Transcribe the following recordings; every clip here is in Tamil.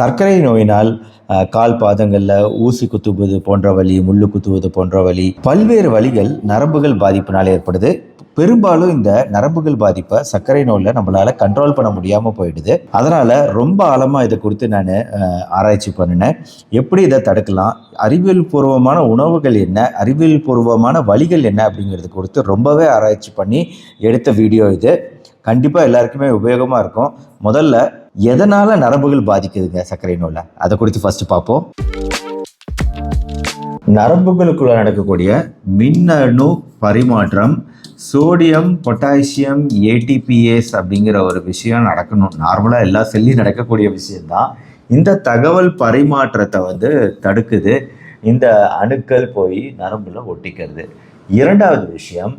சர்க்கரை நோயினால் கால் பாதங்களில் ஊசி குத்துவது போன்ற வலி, முள்ளு குத்துவது போன்ற வலி, பல்வேறு வலிகள் நரம்புகள் பாதிப்பினால் ஏற்படுது. பெரும்பாலும் இந்த நரம்புகள் பாதிப்பை சர்க்கரை நோயில் நம்மளால் கண்ட்ரோல் பண்ண முடியாமல் போயிடுது. அதனால் ரொம்ப ஆழமாக இதை குறித்து நான் ஆராய்ச்சி பண்ணினேன். எப்படி இதை தடுக்கலாம், அறிவியல் பூர்வமான உணவுகள் என்ன, அறிவியல் பூர்வமான வழிகள் என்ன அப்படிங்கிறது குறித்து ரொம்பவே ஆராய்ச்சி பண்ணி எடுத்த வீடியோ இது. கண்டிப்பாக எல்லாருக்குமே உபயோகமாக இருக்கும். முதல்ல எதனால் நரம்புகள் பாதிக்குதுங்க சர்க்கரை நோயில், அதை குறித்து ஃபஸ்ட்டு பார்ப்போம். நரம்புகளுக்குள்ள நடக்கக்கூடிய மின்னணு பரிமாற்றம், சோடியம் பொட்டாசியம் ஏடிபிஏஸ் அப்படிங்கிற ஒரு விஷயம் நடக்கணும். நார்மலாக எல்லா செல்லையும் நடக்கக்கூடிய விஷயம்தான். இந்த தகவல் பரிமாற்றத்தை தடுக்குது. இந்த அணுக்கள் போய் நரம்புல ஒட்டிக்கிறது. இரண்டாவது விஷயம்,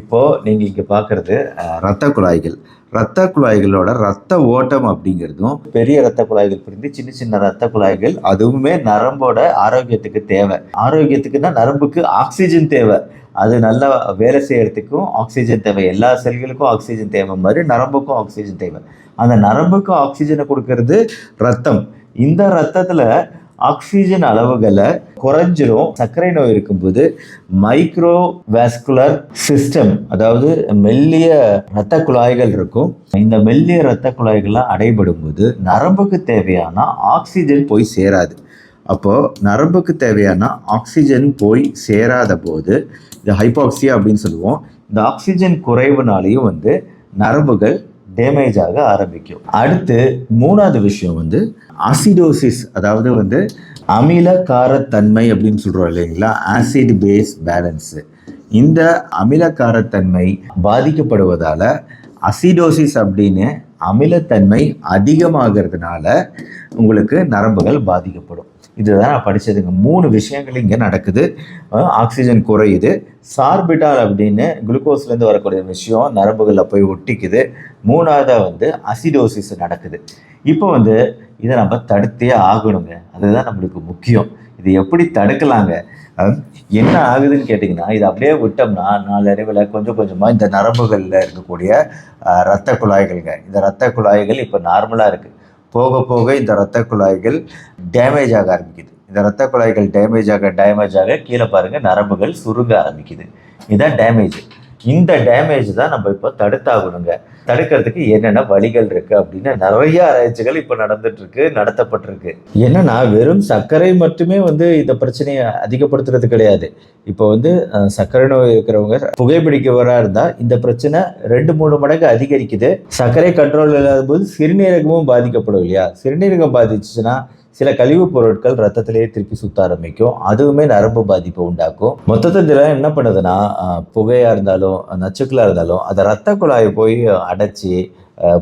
இப்போது நீங்கள் இங்கே பார்க்குறது இரத்த குழாய்கள். இரத்த குழாய்களோட இரத்த ஓட்டம் அப்படிங்கிறதும் பெரிய இரத்த குழாய்கள் பிரிந்து சின்ன சின்ன இரத்த குழாய்கள், அதுவுமே நரம்போட ஆரோக்கியத்துக்கு தேவை. ஆரோக்கியத்துக்குன்னா நரம்புக்கு ஆக்சிஜன் தேவை. அது நல்லா வேலை செய்யறதுக்கும் ஆக்சிஜன் தேவை. எல்லா செல்களுக்கும் ஆக்சிஜன் தேவை மாதிரி நரம்புக்கும் ஆக்சிஜன் தேவை. அந்த நரம்புக்கும் ஆக்சிஜனை கொடுக்கறது ரத்தம். இந்த ரத்தத்தில் ஆக்சிஜன் அளவுகளை குறைஞ்சிரும். சர்க்கரை நோய் இருக்கும்போது மைக்ரோ வாஸ்குலர் சிஸ்டம், அதாவது மெல்லிய இரத்த குழாய்கள் இருக்கும். இந்த மெல்லிய இரத்த குழாய்கள்லாம் அடைபடும் போது நரம்புக்கு தேவையான ஆக்சிஜன் போய் சேராது. அப்போது நரம்புக்கு தேவையான ஆக்சிஜன் போய் சேராத போது இது ஹைபாக்சியா அப்படின்னு சொல்லுவோம். இந்த ஆக்சிஜன் குறைவுனாலையும் நரம்புகள் டேமேஜ் ஆக ஆரம்பிக்கும். அடுத்து மூணாவது விஷயம் அசிடோசிஸ், அதாவது அமில காரத்தன்மை அப்படின்னு சொல்கிறோம் இல்லைங்களா, ஆசிட் பேஸ் பேலன்ஸு. இந்த அமில காரத்தன்மை பாதிக்கப்படுவதால் அசிடோசிஸ் அப்படின்னு அமிலத்தன்மை அதிகமாகிறதுனால உங்களுக்கு நரம்புகள் பாதிக்கப்படும். இதுதான் நான் படித்ததுங்க. 3 விஷயங்கள் இங்கே நடக்குது. ஆக்சிஜன் குறையுது, சார்பிட்டால் அப்படின்னு குளுக்கோஸ்லேருந்து வரக்கூடிய விஷயம் நரம்புகளில் போய் ஒட்டிக்குது. மூணாவதாக அசிடோசிஸ் நடக்குது. இப்போ இதை நம்ம தடுத்தே ஆகணுங்க. அதுதான் நம்மளுக்கு முக்கியம். இது எப்படி தடுக்கலாங்க, என்ன ஆகுதுன்னு கேட்டிங்கன்னா, இது அப்படியே விட்டோம்னா நாளடைவில் கொஞ்சம் கொஞ்சமாக இந்த நரம்புகளில் இருக்கக்கூடிய இரத்த குழாய்கள்ங்க, இந்த இரத்த குழாய்கள் இப்போ நார்மலாக இருக்குது. போக போக இந்த இரத்த குழாய்கள் டேமேஜ் ஆக ஆரம்பிக்குது. இந்த இரத்த குழாய்கள் டேமேஜ் ஆக கீழே பாருங்கள் நரம்புகள் சுருங்க ஆரம்பிக்குது. இதுதான் டேமேஜ். இந்த டேமேஜ் தான் நம்ம இப்போ தடுத்தாகணுங்க. தடுக்கிறதுக்கு என்னென்ன வழிகள் இருக்குது அப்படின்னு நிறைய ஆராய்ச்சிகள் இப்போ நடத்தப்பட்டிருக்கு. என்னன்னா வெறும் சர்க்கரை மட்டுமே இந்த பிரச்சனையை அதிகப்படுத்துறது கிடையாது. இப்போ சர்க்கரை நோய் இருக்கிறவங்க புகைப்பிடிக்கவராக இருந்தால் இந்த பிரச்சனை 2-3 மடங்கு அதிகரிக்குது. சர்க்கரை கண்ட்ரோல் இல்லாத போது சிறுநீரகமும் பாதிக்கப்படும் இல்லையா. சிறுநீரகம் பாதிச்சுன்னா சில கழிவுப் பொருட்கள் ரத்தத்திலேயே திருப்பி சுத்த ஆரம்பிக்கும். அதுவுமே நரம்பு பாதிப்பை உண்டாக்கும். மொத்தத்தில் என்ன பண்ணுதுன்னா, புகையாக இருந்தாலும் நச்சுக்களாக இருந்தாலும் அதை இரத்த குழாயை போய் அடைச்சி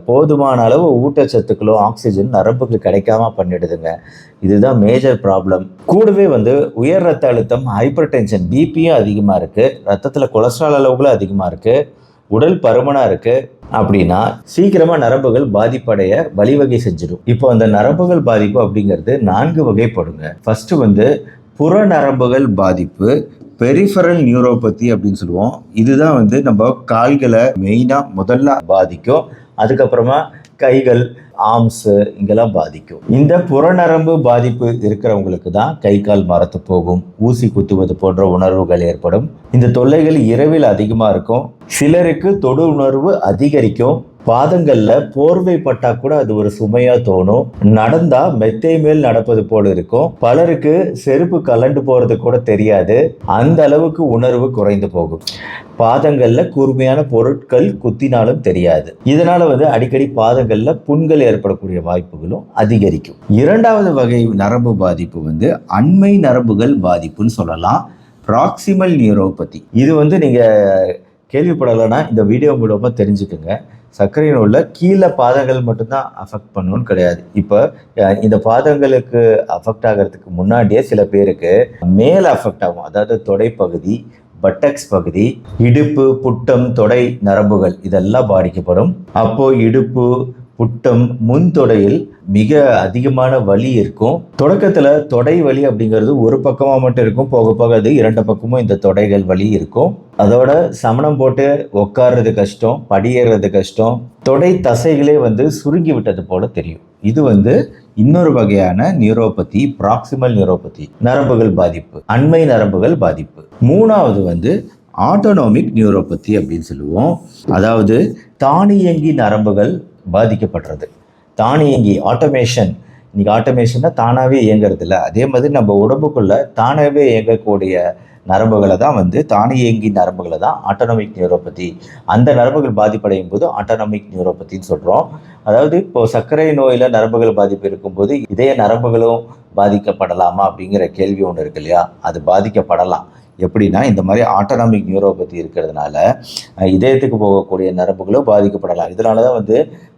போதுமான அளவு ஊட்டச்சத்துக்களும் ஆக்சிஜன் நரம்புக்கு கிடைக்காம பண்ணிடுதுங்க. இதுதான் மேஜர் ப்ராப்ளம். கூடவே உயர் ரத்த அழுத்தம், ஹைப்பர் டென்ஷன், பிபியும் அதிகமாக இருக்குது, ரத்தத்தில் கொலஸ்ட்ரால் அளவுகளும் அதிகமாக இருக்குது, உடல் பருமனாக இருக்குது அப்படின்னா சீக்கிரமாக நரம்புகள் பாதிப்படைய வழிவகை செஞ்சிடும். இப்போ அந்த நரம்புகள் பாதிப்பு அப்படிங்கிறது 4 வகைப்படுங்க. ஃபர்ஸ்ட் புற நரம்புகள் பாதிப்பு, பெரிஃபரல் நியூரோபதி அப்படின்னு சொல்லுவோம். இதுதான் நம்ம கால்களை மெயினாக முதல்ல பாதிக்கும். அதுக்கப்புறமா கைகள், ஆர்ம்ஸு இங்கெல்லாம் பாதிக்கும். இந்த புறநரம்பு பாதிப்பு இருக்கிறவங்களுக்கு தான் கை கால் மரத்து போகும், ஊசி குத்துவது போன்ற உணர்வுகள் ஏற்படும். இந்த தொல்லைகள் இரவில் அதிகமாக இருக்கும். சிலருக்கு தொடு உணர்வு அதிகரிக்கும். பாதங்களில் போர்வை பட்டா கூட அது ஒரு சுமையா தோணும். நடந்தா மெத்தை மேல் நடப்பது போல இருக்கும். பலருக்கு செருப்பு கலண்டு போறது கூட தெரியாது. அந்த அளவுக்கு உணர்வு குறைந்து போகும். பாதங்கள்ல கூர்மையான பொருட்கள் குத்தினாலும் தெரியாது. இதனால அடிக்கடி பாதங்கள்ல புண்கள் ஏற்படக்கூடிய வாய்ப்புகளும் அதிகரிக்கும். இரண்டாவது வகை நரம்பு பாதிப்பு அண்மை நரம்புகள் பாதிப்புன்னு சொல்லலாம், ப்ராக்சிமல் நியூரோபதி. இது நீங்க கேள்விப்படலைன்னா இந்த வீடியோ மூலமா தெரிஞ்சுக்குங்க. சர்க்கரை நோயில் கீழே பாதங்கள் மட்டும்தான் அஃபெக்ட் பண்ணணும்னு கிடையாது. இப்போ இந்த பாதங்களுக்கு அஃபெக்ட் ஆகிறதுக்கு முன்னாடியே சில பேருக்கு மேலே அஃபெக்ட் ஆகும். அதாவது தொடைப்பகுதி, பட்டக்ஸ் பகுதி, இடுப்பு, புட்டம், தொடை நரம்புகள் இதெல்லாம் பாதிக்கப்படும். அப்போது இடுப்பு, புட்டம், முன்தொடையில் மிக அதிகமான வலி இருக்கும். தொடக்கத்தில் தொடை வலி அப்படிங்கிறது ஒரு பக்கமாக மட்டும் இருக்கும். போக போக அது 2 பக்கமும் இந்த தொடைகள் வலி இருக்கும். அதோட சமணம் போட்டு உட்கார்றது கஷ்டம், படியேறது கஷ்டம், தொடை தசைகளே சுருங்கி விட்டது போல தெரியும். இது இன்னொரு வகையான நியூரோபதி ப்ராக்சிமல் நியூரோபதி, நரம்புகள் பாதிப்பு, அண்மை நரம்புகள் பாதிப்பு. மூணாவது வந்து ஆட்டோனாமிக் நியூரோபதி அப்படின்னு சொல்லுவோம். அதாவது தானியங்கி நரம்புகள் பாதிக்கப்படுறது. தானியங்கி ஆட்டோமேஷன், இன்னைக்கு ஆட்டோமேஷன்னா தானாகவே இயங்குறது இல்லை, அதே மாதிரி நம்ம உடம்புக்குள்ள தானாகவே இயங்கக்கூடிய நரம்புகளை தான் வந்து தானியங்கி நரம்புகளை தான் ஆட்டோனாமிக் நியூரோபதி. அந்த நரம்புகள் பாதிப்படையும் போது ஆட்டோனாமிக் நியூரோபதின்னு சொல்கிறோம். அதாவது இப்போ சர்க்கரை நோயில் நரம்புகள் பாதிப்பு இருக்கும்போது இதய நரம்புகளும் பாதிக்கப்படலாமா அப்படிங்கிற கேள்வி ஒன்று இருக்கு இல்லையா? அது பாதிக்கப்படலாம். எப்படின்னா, இந்த மாதிரி ஆட்டோனாமிக் நியூரோபதி இருக்கிறதுனால இதயத்துக்கு போகக்கூடிய நரம்புகளும் பாதிக்கப்படலாம். இதனால தான் வந்து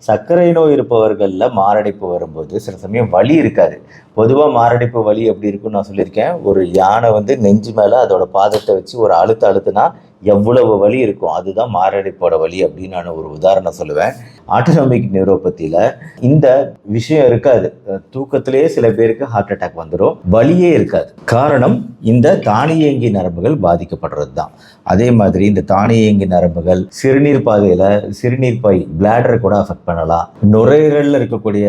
சர்க்கரை நோய் இருப்பவர்களில் மாரடைப்பு வரும்போது சில சமயம் வலி இருக்காது. பொதுவாக மாரடைப்பு வலி எப்படி இருக்குன்னு நான் சொல்லியிருக்கேன். ஒரு யானை வந்து நெஞ்சு மேலே அதோட பாதத்தை வச்சு ஒரு அழுத்துனா எவ்வளவு வலி இருக்கும், அதுதான் மாரடைப்போட வலி அப்படின்னு நான் ஒரு உதாரணம் சொல்லுவேன். ஆட்டோனாமிக் நியூரோபதியில் இந்த விஷயம் இருக்காது. தூக்கத்திலேயே சில பேருக்கு ஹார்ட் அட்டாக் வந்துடும், வலியே இருக்காது. காரணம் இந்த தானியங்கி நரம்புகள் பாதிக்கப்படுறது தான். அதே மாதிரி இந்த தானியங்கி நரம்புகள் சிறுநீர் பாதையில், சிறுநீர் பை பிளாடரை கூட அஃபெக்ட் பண்ணலாம். நுரையீரலில் இருக்கக்கூடிய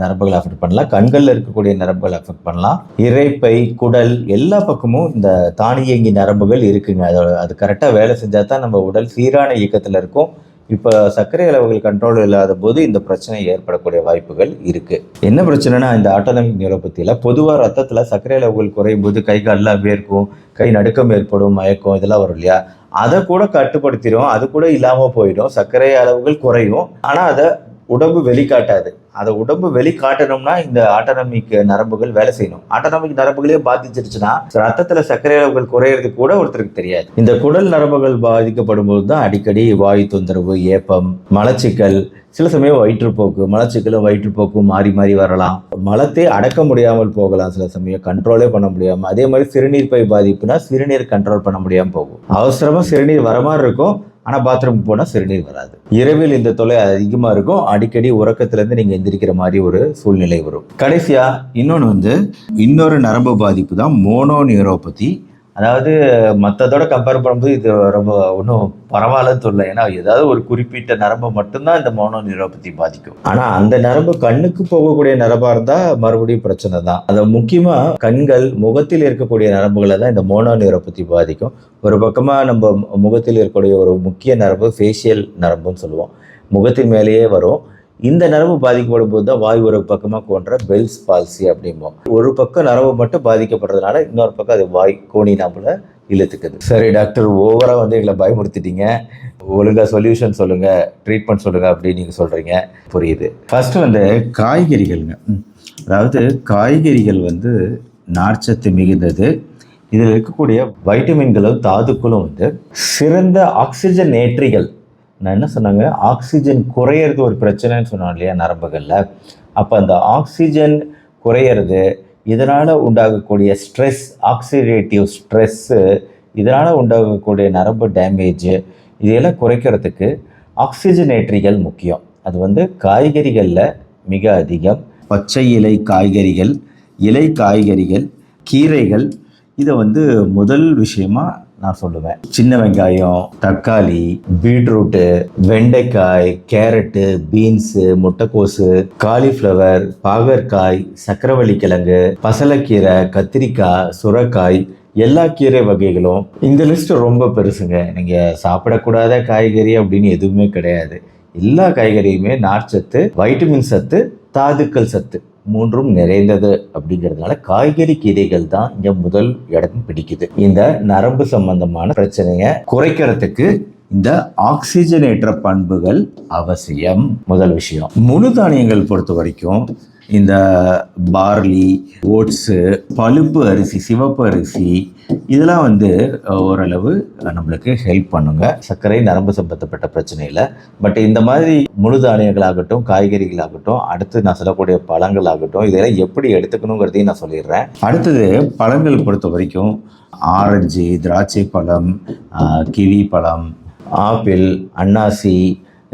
நரம்புகளை அஃபெக்ட் பண்ணலாம், கண்களில் இருக்கக்கூடிய நரம்புகளை அஃபெக்ட் பண்ணலாம். இரைப்பை, குடல் எல்லா பக்கமும் இந்த தானியங்கி நரம்புகள் இருக்குங்க. அது கரெக்டாக வேலை செஞ்சால் தான் நம்ம உடல் சீரான இயக்கத்தில் இருக்கும். இப்போ சர்க்கரை அளவுகள் கண்ட்ரோல் இல்லாத போது இந்த பிரச்சனை ஏற்படக்கூடிய வாய்ப்புகள் இருக்குது. என்ன பிரச்சனைனா, இந்த ஆட்டோனாமிக் நியூரோபதியில் பொதுவாக ரத்தத்தில் சர்க்கரை அளவுகள் குறையும் போது கை கால்லாம் வேர்க்கும், கை நடுக்கம் ஏற்படும், மயக்கம் இதெல்லாம் வரும் இல்லையா? அதை கூட கட்டுப்படுத்திடும், அது கூட இல்லாமல் போயிடும். சர்க்கரை அளவுகள் குறையும், ஆனால் அதை உடம்பு வெளிக்காட்டாது. அதை உடம்பு வெளிக்காட்டணும்னா இந்த ஆட்டோனாமிக் நரம்புகள் வேலை செய்யணும். ஆட்டோனாமிக் நரம்புகளே பாதிச்சிருச்சுன்னா ரத்தத்தில் சர்க்கரை அளவுகள் குறையிறது கூட ஒருத்தருக்கு தெரியாது. இந்த குடல் நரம்புகள் பாதிக்கப்படும் போது தான் அடிக்கடி வாயு தொந்தரவு, ஏப்பம், மலச்சிக்கல், சில சமயம் வயிற்றுப்போக்கு, மலச்சிக்கலும் வயிற்றுப்போக்கும் மாறி மாறி வரலாம். மலத்தை அடக்க முடியாமல் போகலாம், சில சமயம் கண்ட்ரோலே பண்ண முடியாமல். அதே மாதிரி சிறுநீர் பை பாதிப்புனா சிறுநீர் கண்ட்ரோல் பண்ண முடியாமல் போகும். அவசரமாக சிறுநீர் வர மாதிரி இருக்கும், ஆனால் பாத்ரூம் போனால் சிறுநீர் வராது. இரவில் இந்த தொல்லை அதிகமாக இருக்கும். அடிக்கடி உறக்கத்திலேருந்து நீங்கள் எந்திரிக்கிற மாதிரி ஒரு சூழ்நிலை வரும். கடைசியாக இன்னொரு நரம்பு பாதிப்பு தான் மோனோ நியூரோபதி. அதாவது மற்றதோட கம்பேர் பண்ணும்போது இது ரொம்ப ஒன்றும் பரவாயில்லன்னு சொல்லலை. ஏன்னா ஏதாவது ஒரு குறிப்பிட்ட நரம்பு மட்டும்தான் இந்த மோனோ நியூரோபதி பாதிக்கும். ஆனால் அந்த நரம்பு கண்ணுக்கு போகக்கூடிய நரம்பாக இருந்தால் மறுபடியும் பிரச்சனை தான். அதை முக்கியமாக கண்கள், முகத்தில் இருக்கக்கூடிய நரம்புகளை தான் இந்த மோனோ நியூரோபதி பாதிக்கும். ஒரு பக்கமாக நம்ம முகத்தில் இருக்கக்கூடிய ஒரு முக்கிய நரம்பு ஃபேஷியல் நரம்புன்னு சொல்லுவோம், முகத்தின் மேலேயே வரும். இந்த நரம்பு பாதிக்கப்படும் போது தான் வாய் ஒரு பக்கமாக போன்ற பெல்ஸ் பால்சி அப்படிம்போம். ஒரு பக்கம் நரம்பு மட்டும் பாதிக்கப்படுறதுனால இன்னொரு பக்கம் அது வாய் கோணி நாம்பில் இழுத்துக்குது. சரி டாக்டர், ஓவராக வந்து எங்களை பயமுறுத்திட்டீங்க, ஒழுங்காக சொல்யூஷன் சொல்லுங்கள், ட்ரீட்மெண்ட் சொல்லுங்கள் அப்படின்னு நீங்கள் சொல்கிறீங்க, புரியுது. ஃபஸ்ட்டு வந்து காய்கறிகள்ங்க. அதாவது காய்கறிகள் வந்து நார்ச்சத்து மிகுந்தது. இதில் இருக்கக்கூடிய வைட்டமின்களும் தாதுக்களும் வந்து சிறந்த ஆக்சிஜன் ஏற்றிகள். நான் என்ன சொன்னாங்க, ஆக்சிஜன் குறையிறது ஒரு பிரச்சனைன்னு சொன்னோம் இல்லையா நரம்புகளில். அப்போ அந்த ஆக்சிஜன் குறையிறது, இதனால் உண்டாகக்கூடிய ஸ்ட்ரெஸ், ஆக்சிடேட்டிவ் ஸ்ட்ரெஸ்ஸு, இதனால் உண்டாகக்கூடிய நரம்பு டேமேஜு, இதையெல்லாம் குறைக்கிறதுக்கு ஆக்சிஜனேற்றிகள் முக்கியம். அது வந்து காய்கறிகளில் மிக அதிகம். பச்சை இலை காய்கறிகள், இலை காய்கறிகள், கீரைகள், இதை வந்து முதல் விஷயமா நான் சொல்லுவேன். சின்ன வெங்காயம், தக்காளி, பீட்ரூட்டு, வெண்டைக்காய், கேரட்டு, பீன்ஸு, முட்டைக்கோசு, காலிஃப்ளவர், பாகற்காய், சக்கரவள்ளி கிழங்கு, பசலைக்கீரை, கத்திரிக்காய், சுரைக்காய், எல்லா கீரை வகைகளும். இந்த லிஸ்ட் ரொம்ப பெருசுங்க. நீங்கள் சாப்பிடக்கூடாத காய்கறி அப்படின்னு எதுவுமே கிடையாது. எல்லா காய்கறியுமே நார்ச்சத்து, வைட்டமின் சத்து, தாதுக்கள் சத்து மூன்றும் நிறைந்தது. அப்படிங்கிறதுனால காய்கறி கீரைகள் தான் இங்க முதல் இடம் பிடிக்குது. இந்த நரம்பு சம்பந்தமான பிரச்சனையை குறைக்கிறதுக்கு இந்த ஆக்சிஜனேற்ற பண்புகள் அவசியம். முதல் விஷயம். முழு தானியங்கள் பொறுத்த வரைக்கும் இந்த பார்லி, ஓட்ஸு, பழுப்பு அரிசி, சிவப்பு அரிசி, இதெல்லாம் வந்து ஓரளவு நம்மளுக்கு ஹெல்ப் பண்ணுங்க சர்க்கரை நரம்பு சம்பந்தப்பட்ட பிரச்சனையில். பட் இந்த மாதிரி முழு தானியங்களாகட்டும், காய்கறிகளாகட்டும், அடுத்து நான் சொல்லக்கூடிய பழங்களாகட்டும், இதெல்லாம் எப்படி எடுத்துக்கணுங்கிறதையும் நான் சொல்லிடுறேன். அடுத்தது பழங்கள் பொறுத்த வரைக்கும் ஆரஞ்சு, திராட்சை பழம், கிவி பழம், ஆப்பிள், அன்னாசி,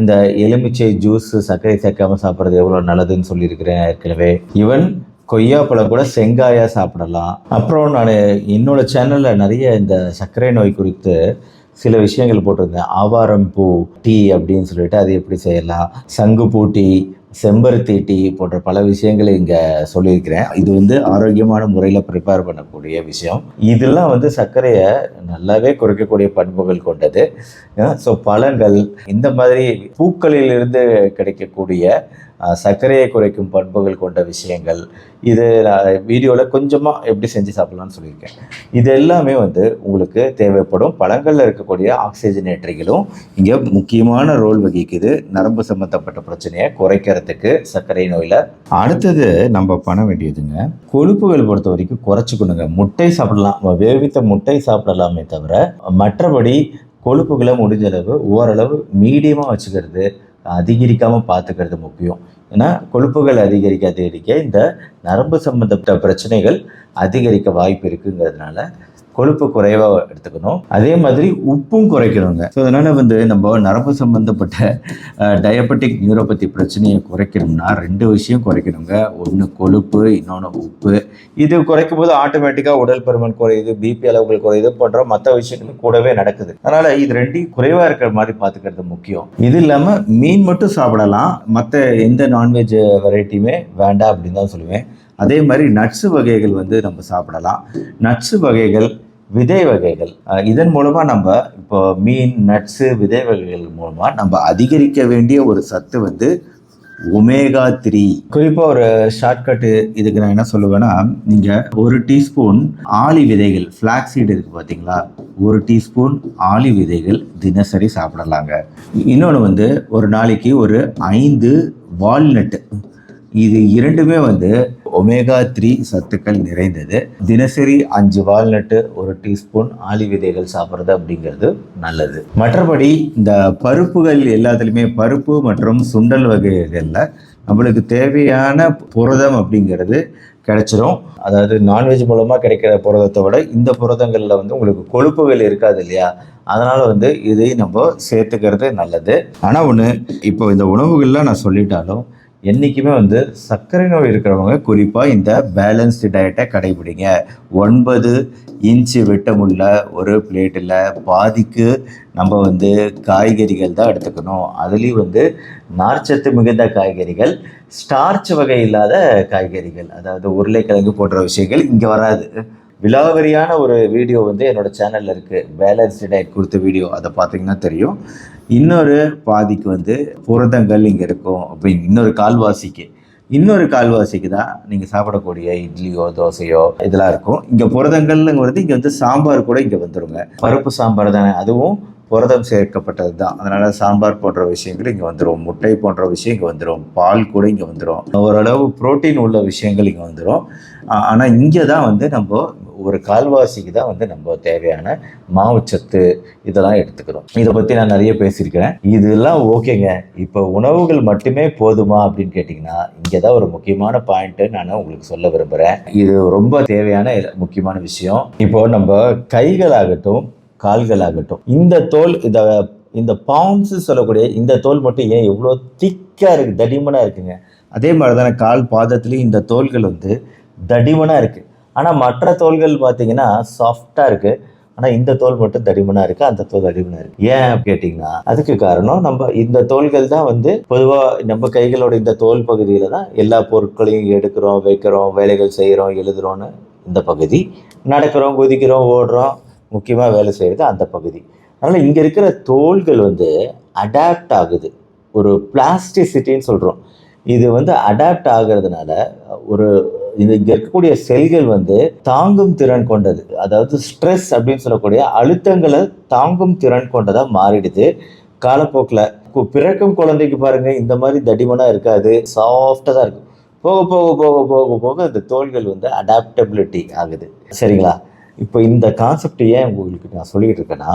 இந்த எலுமிச்சை ஜூஸ் சர்க்கரை சேர்க்காமல் சாப்பிட்றது எவ்வளோ நல்லதுன்னு சொல்லியிருக்கிறேன் ஏற்கனவே. ஈவன் கொய்யாப்பழம் கூட செங்காயாக சாப்பிடலாம். அப்புறம் நான் என்னோட சேனலில் நிறைய இந்த சர்க்கரை நோய் குறித்து சில விஷயங்கள் போட்டிருந்தேன். ஆவாரம் பூ டீ அப்படின்னு சொல்லிட்டு அது எப்படி செய்யலாம், சங்குப்பூ டீ, செம்பருத்தி டீ போன்ற பல விஷயங்களை இங்கே சொல்லியிருக்கிறேன். இது வந்து ஆரோக்கியமான முறையில் ப்ரிப்பேர் பண்ணக்கூடிய விஷயம். இதெல்லாம் வந்து சர்க்கரையை நல்லாவே குறைக்கக்கூடிய பண்புகள் கொண்டது. ஸோ பழங்கள், இந்த மாதிரி பூக்களிலிருந்து கிடைக்கக்கூடிய சர்க்கரையை குறைக்கும் பண்புகள் கொண்ட விஷயங்கள், இது நான் வீடியோவில் கொஞ்சமாக எப்படி செஞ்சு சாப்பிட்லான்னு சொல்லியிருக்கேன். இது எல்லாமே வந்து உங்களுக்கு தேவைப்படும். பழங்களில் இருக்கக்கூடிய ஆக்சிஜனேற்றிகளும் இங்கே முக்கியமான ரோல் வகிக்குது நரம்பு சம்மந்தப்பட்ட பிரச்சனையை குறைக்கிறதுக்கு சர்க்கரை நோயில். அடுத்தது நம்ம பண்ண வேண்டியதுங்க, கொழுப்புகள் பொறுத்த வரைக்கும் குறைச்சிக்கணுங்க. முட்டை சாப்பிடலாம், வேவித்த முட்டை சாப்பிடலாமே தவிர மற்றபடி கொழுப்புகளை முடிஞ்சளவு ஓரளவு மீடியமாக வச்சுக்கிறது, அதிகரிக்காமல் பார்த்துக்கிறது முக்கியம். ஏன்னா கொழுப்புகள் அதிகரிக்க இந்த நரம்பு சம்பந்தப்பட்ட பிரச்சனைகள் அதிகரிக்க வாய்ப்பு இருக்குங்கிறதுனால கொழுப்பு குறைவாக எடுத்துக்கணும். அதே மாதிரி உப்பும் குறைக்கணுங்க. ஸோ அதனால் வந்து நம்ம நரம்பு சம்பந்தப்பட்ட டயபெட்டிக் நியூரோபதி பிரச்சனையை குறைக்கணும்னா 2 விஷயம் குறைக்கணுங்க. ஒன்று கொழுப்பு, இன்னொன்று உப்பு. இது குறைக்கும் போது ஆட்டோமேட்டிக்காக உடல் பருமன் குறையுது, பிபி அளவுகள் குறையுது போன்ற மற்ற விஷயங்களும் கூடவே நடக்குது. அதனால் இது 2 குறைவாக இருக்கிற மாதிரி பார்த்துக்கிறது முக்கியம். இது இல்லாமல் மீன் மட்டும் சாப்பிடலாம், மற்ற எந்த நான்வெஜ் வெரைட்டியுமே வேண்டாம் அப்படின்னு தான் சொல்லுவேன். அதே மாதிரி நட்ஸு வகைகள் வந்து நம்ம சாப்பிடலாம். நட்ஸு வகைகள், விதை வகைகள், இதன் மூலமாக நம்ம இப்போ மீன், நட்ஸு, விதை வகைகள் மூலமாக நம்ம அதிகரிக்க வேண்டிய ஒரு சத்து வந்து ஒமேகா 3. குறிப்பாக ஒரு ஷார்ட்கட்டு இதுக்கு நான் என்ன சொல்லுவேன்னா, நீங்கள் 1 டீஸ்பூன் ஆளி விதைகள், ஃப்ளாக்ஸ் சீடு இருக்குது பார்த்தீங்களா, 1 டீஸ்பூன் ஆளி விதைகள் தினசரி சாப்பிடலாங்க. இன்னொன்று வந்து ஒரு நாளைக்கு ஒரு 5 வால்நட்டு, இது 2மே வந்து ஒமேகா 3 சத்துக்கள் நிறைந்தது. தினசரி 5 வால்நட்டு, 1 டீஸ்பூன் ஆளி விதைகள் சாப்பிட்றது அப்படிங்கிறது நல்லது. மற்றபடி இந்த பருப்புகள் எல்லாத்துலேயுமே, பருப்பு மற்றும் சுண்டல் வகைகளில் நம்மளுக்கு தேவையான புரதம் அப்படிங்கிறது கிடைச்சிரும். அதாவது நான்வெஜ் மூலமாக கிடைக்கிற புரதத்தை விட இந்த புரதங்களில் வந்து உங்களுக்கு கொழுப்புகள் இருக்காது இல்லையா, அதனால் வந்து இதை நம்ம சேர்த்துக்கிறது நல்லது. ஆனால் ஒன்று, இப்போ இந்த உணவுகள்லாம் நான் சொல்லிட்டாலும் என்றைக்குமே வந்து சர்க்கரை நோய் இருக்கிறவங்க குறிப்பாக இந்த பேலன்ஸ்டு டயட்டை கடைபிடிங்க. 9 இன்ச்சு விட்டமுள்ள ஒரு பிளேட்டில் பாதிக்கு நம்ம வந்து காய்கறிகள் தான் எடுத்துக்கணும். அதுலேயும் வந்து நார்ச்சத்து மிகுந்த காய்கறிகள், ஸ்டார்ச் வகை இல்லாத காய்கறிகள், அதாவது உருளைக்கிழங்கு போன்ற விஷயங்கள் இங்கே வராது. விலாவரியான ஒரு வீடியோ வந்து என்னோடய சேனலில் இருக்குது, பேலன்ஸ்டு டயட் கொடுத்த வீடியோ, அதை பார்த்தீங்கன்னா தெரியும். இன்னொரு பாதிக்கு வந்து புரதங்கள் இங்கே இருக்கும். அப்படி இன்னொரு கால்வாசிக்கு தான் நீங்கள் சாப்பிடக்கூடிய இட்லியோ தோசையோ இதெல்லாம் இருக்கும். இங்கே புரதங்கள்ங்கிறது இங்கே வந்து சாம்பார் கூட இங்கே வந்துடுங்க. பருப்பு சாம்பார் தானே, அதுவும் புரதம் சேர்க்கப்பட்டது தான். அதனால் சாம்பார் போன்ற விஷயங்கள் இங்கே வந்துடும், முட்டை போன்ற விஷயம் இங்கே வந்துடும், பால் கூட இங்கே வந்துடும், ஓரளவு புரோட்டீன் உள்ள விஷயங்கள் இங்கே வந்துடும். ஆனால் இங்கே தான் வந்து நம்ம ஒரு கால்வாசிக்கு தான் வந்து நம்ம தேவையான மாவுச்சத்து இதெல்லாம் எடுத்துக்கிறோம். இதை பற்றி நான் நிறைய பேசியிருக்கிறேன். இதெல்லாம் ஓகேங்க. இப்போ உணவுகள் மட்டுமே போதுமா அப்படின்னு கேட்டிங்கன்னா, இங்கே தான் ஒரு முக்கியமான பாயிண்ட்டு நான் உங்களுக்கு சொல்ல விரும்புகிறேன். இது ரொம்ப தேவையான முக்கியமான விஷயம். இப்போ நம்ம கைகளாகட்டும் கால்களாகட்டும், இந்த தோல், இந்த பாம்ஸ் சொல்லக்கூடிய இந்த தோல் மட்டும் ஏன் எவ்வளோ திக்காக இருக்குது, தடிமனாக இருக்குங்க. அதே மாதிரி தானே கால் பாதத்துலேயும் இந்த தோல்கள் வந்து தடிமனாக இருக்குது. ஆனால் மற்ற தோல்கள் பார்த்தீங்கன்னா சாஃப்டாக இருக்குது, ஆனால் இந்த தோல் மட்டும் தடிமனாக இருக்குது, அந்த தோல் தடிமனாக இருக்குது. ஏன் கேட்டிங்கன்னா, அதுக்கு காரணம் நம்ம இந்த தோல்கள் தான் வந்து பொதுவாக நம்ம கைகளோட இந்த தோல் பகுதியில் தான் எல்லா பொருட்களையும் எடுக்கிறோம், வைக்கிறோம், வேலைகள் செய்கிறோம், எழுதுகிறோன்னு இந்த பகுதி, நடக்கிறோம், குதிக்கிறோம், ஓடுறோம், முக்கியமாக வேலை செய்கிறது அந்த பகுதி. அதனால் இங்கே இருக்கிற தோல்கள் வந்து அடாப்ட் ஆகுது, ஒரு பிளாஸ்டிசிட்டின்னு சொல்கிறோம். இது வந்து அடாப்ட் ஆகிறதுனால இங்கே இருக்கக்கூடிய செல்கள் வந்து தாங்கும் திறன் கொண்டது, அதாவது ஸ்ட்ரெஸ் அப்படின்னு சொல்லக்கூடிய அழுத்தங்களை தாங்கும் திறன் கொண்டதாக மாறிடுது காலப்போக்கில். பிறக்கும் குழந்தைக்கு பாருங்கள் இந்த மாதிரி தடிமனாக இருக்காது, சாஃப்டாக தான் இருக்கும். போக போக போக போக போக இந்த தோல்கள் வந்து அடாப்டபிலிட்டி ஆகுது. சரிங்களா? இப்போ இந்த கான்செப்ட் ஏன் உங்களுக்கு நான் சொல்லிக்கிட்டு இருக்கேன்னா,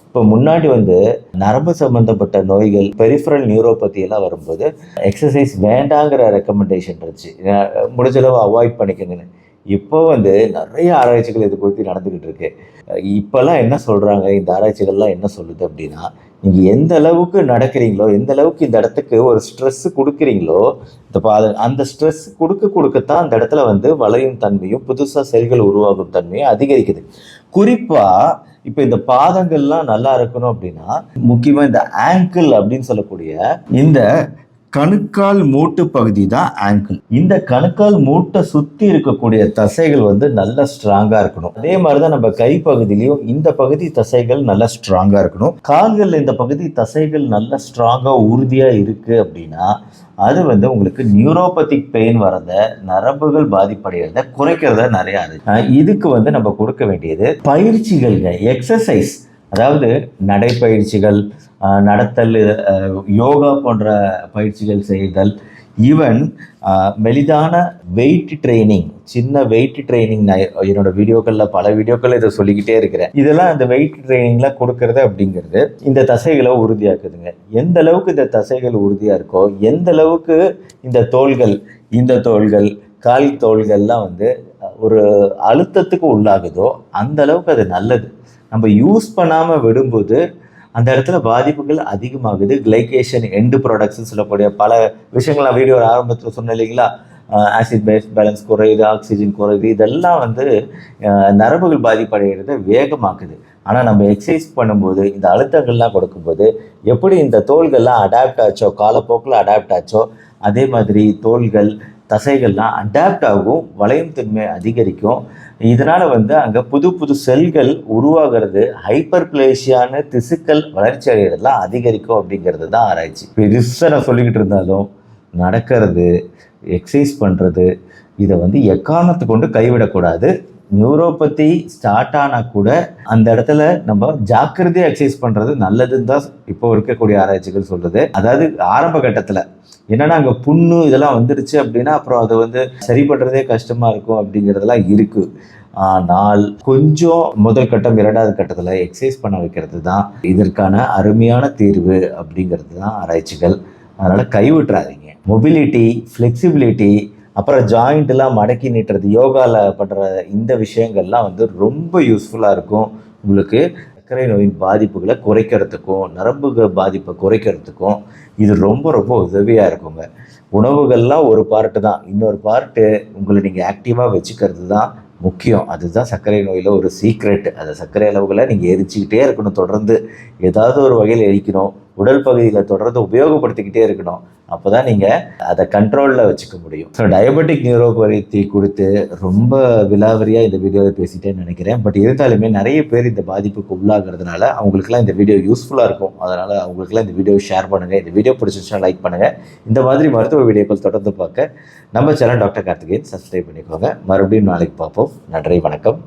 இப்போ முன்னாடி வந்து நரம்பு சம்மந்தப்பட்ட நோய்கள், பெரிஃபரல் நியூரோபதி எல்லாம் வரும்போது எக்ஸசைஸ் வேண்டாங்கிற ரெக்கமெண்டேஷன் இருந்துச்சு, முடிஞ்சளவு அவாய்ட் பண்ணிக்கணுன்னு. இப்போ வந்து நிறைய ஆராய்ச்சிகள் இது குறித்து நடந்துக்கிட்டு இருக்கு. இப்போல்லாம் என்ன சொல்கிறாங்க, இந்த ஆராய்ச்சிகள்லாம் என்ன சொல்லுது அப்படின்னா, நீங்கள் எந்த அளவுக்கு நடக்கிறீங்களோ, எந்த அளவுக்கு இந்த இடத்துக்கு ஒரு ஸ்ட்ரெஸ்ஸு கொடுக்குறீங்களோ, அந்த ஸ்ட்ரெஸ் கொடுக்கத்தான் அந்த இடத்துல வந்து வளையும் தன்மையும் புதுசாக செல்கள் உருவாகும் தன்மையும் அதிகரிக்குது. குறிப்பாக இப்போ இந்த பாதங்கள்லாம் நல்லா இருக்கணும் அப்படின்னா, முக்கியமாக இந்த ஆங்கிள் அப்படின்னு சொல்லக்கூடிய இந்த கணுக்கால் மூட்டு பகுதி தான் ஆங்கிள். இந்த கணுக்கால் மூட்டை சுற்றி இருக்கக்கூடிய தசைகள் வந்து நல்லா ஸ்ட்ராங்காக இருக்கணும். அதே மாதிரி தான் நம்ம கை பகுதியிலையும் இந்த பகுதி தசைகள் நல்லா ஸ்ட்ராங்காக இருக்கணும். கால்கள் இந்த பகுதி தசைகள் நல்லா ஸ்ட்ராங்காக உறுதியாக இருக்குது அப்படின்னா அது வந்து உங்களுக்கு நியூரோபதிக் பெயின் வரத, நரம்புகள் பாதிப்படைகிறத குறைக்கிறத நிறையா இதுக்கு வந்து நம்ம கொடுக்க வேண்டியது பயிற்சிகள்ங்க, எக்ஸசைஸ். அதாவது நடைப்பயிற்சிகள், நடத்தல், யோகா போன்ற பயிற்சிகள் செய்தல், ஈவன் மெலிதான வெயிட் ட்ரைனிங், சின்ன வெயிட் ட்ரைனிங். நான் என்னோட வீடியோக்களில் பல வீடியோக்கள் இதை சொல்லிக்கிட்டே இருக்கிறேன். இதெல்லாம் இந்த வெயிட் ட்ரைனிங்லாம் கொடுக்கறது அப்படிங்கிறது இந்த தசைகளை உறுதியாக்குதுங்க. எந்த அளவுக்கு இந்த தசைகள் உறுதியாக இருக்கோ, எந்த அளவுக்கு இந்த தோள்கள் கால் தோள்கள்லாம் வந்து ஒரு அழுத்தத்துக்கு உள்ளாகுதோ அந்த அளவுக்கு அது நல்லது. நம்ம யூஸ் பண்ணாமல் விடும்போது அந்த இடத்துல பாதிப்புகள் அதிகமாகுது. கிளைகேஷன், எண்டு ப்ராடக்ட்ஸ்ன்னு சொல்லக்கூடிய பல விஷயங்கள் நான் வீடியோ ஆரம்பத்தில் சொன்னேன் இல்லைங்களா, ஆசிட் பேலன்ஸ் குறையுது, ஆக்சிஜன் குறையுது, இதெல்லாம் வந்து நரம்புகள் பாதிப்படைகிறத வேகமாக்குது. ஆனால் நம்ம எக்ஸசைஸ் பண்ணும்போது இந்த அழுத்தங்கள்லாம் கொடுக்கும்போது எப்படி இந்த தோள்கள்லாம் அடாப்ட் ஆச்சோ, காலப்போக்கில் அடாப்ட் ஆச்சோ, அதே மாதிரி தோள்கள் தசைகள்லாம் அடாப்ட் ஆகும், வளையும் தன்மை அதிகரிக்கும். இதனால் வந்து அங்கே புது செல்கள் உருவாகிறது, ஹைப்பர்பிளேசியான திசுக்கள் வளர்ச்சி அடைகிறதுலாம் அதிகரிக்கும் அப்படிங்கிறது தான் ஆராய்ச்சி. பெருசாக நான் சொல்லிக்கிட்டு இருந்தாலும் நடக்கிறது, எக்ஸசைஸ் பண்ணுறது, இதை வந்து எக்காரணத்தை கொண்டு கைவிடக்கூடாது. நியூரோபதி ஸ்டார்ட் ஆனால் கூட அந்த இடத்துல நம்ம ஜாக்கிரதையாக எக்ஸசைஸ் பண்ணுறது நல்லதுன்னு தான் இப்போ இருக்கக்கூடிய ஆராய்ச்சிகள் சொல்லுது. அதாவது ஆரம்ப கட்டத்தில் என்னன்னா அங்கே புண்ணு இதெல்லாம் வந்துடுச்சு அப்படின்னா அப்புறம் அதை வந்து சரி பண்ணுறதே கஷ்டமாக இருக்கும் அப்படிங்கிறதெல்லாம் இருக்குது. ஆனால் கொஞ்சம் முதல் கட்டம், இரண்டாவது கட்டத்தில் எக்ஸசைஸ் பண்ண வைக்கிறது தான் இதற்கான அருமையான தீர்வு அப்படிங்கிறது தான் ஆராய்ச்சிகள். அதனால் கைவிட்டுறாதீங்க. மொபிலிட்டி, ஃப்ளெக்சிபிலிட்டி, அப்புறம் ஜாயிண்ட்லாம் மடக்கி நீட்டுறது, யோகாவில் பண்ணுற இந்த விஷயங்கள்லாம் வந்து ரொம்ப யூஸ்ஃபுல்லாக இருக்கும். உங்களுக்கு சர்க்கரை நோயின் பாதிப்புகளை குறைக்கிறதுக்கும், நரம்புகள் பாதிப்பை குறைக்கிறதுக்கும் இது ரொம்ப உதவியாக இருக்குங்க. உணவுகள்லாம் ஒரு பார்ட்டு தான், இன்னொரு பார்ட்டு உங்களை நீங்கள் ஆக்டிவாக வச்சுக்கிறது தான் முக்கியம். அதுதான் சர்க்கரை நோயில் ஒரு சீக்ரெட். அந்த சர்க்கரை அளவுகளை நீங்கள் எரிச்சிக்கிட்டே இருக்கணும், தொடர்ந்து ஏதாவது ஒரு வகையில் எரிக்கணும், உடல் பகுதியில் தொடர்ந்து உபயோகப்படுத்திக்கிட்டே இருக்கணும். அப்போ தான் நீங்கள் அதை கண்ட்ரோலில் வச்சுக்க முடியும். ஸோ டயபெட்டிக் நியூரோபதி கொடுத்து ரொம்ப விலாவரியாக இந்த வீடியோவில் பேசிட்டேன்னு நினைக்கிறேன். பட் இருந்தாலுமே நிறைய பேர் இந்த பாதிப்புக்கு உள்ளாகிறதுனால அவங்களுக்குலாம் இந்த வீடியோ யூஸ்ஃபுல்லாக இருக்கும். அதனால் அவங்களுக்குலாம் இந்த வீடியோ ஷேர் பண்ணுங்கள். இந்த வீடியோ பிடிச்சிருச்சுன்னா லைக் பண்ணுங்கள். இந்த மாதிரி மருத்துவ வீடியோக்கள் தொடர்ந்து பார்க்க நம்ம சேனல் டாக்டர் கார்த்திகேயன் சப்ஸ்கிரைப் பண்ணிக்கோங்க. மறுபடியும் நாளைக்கு பார்ப்போம். நன்றி, வணக்கம்.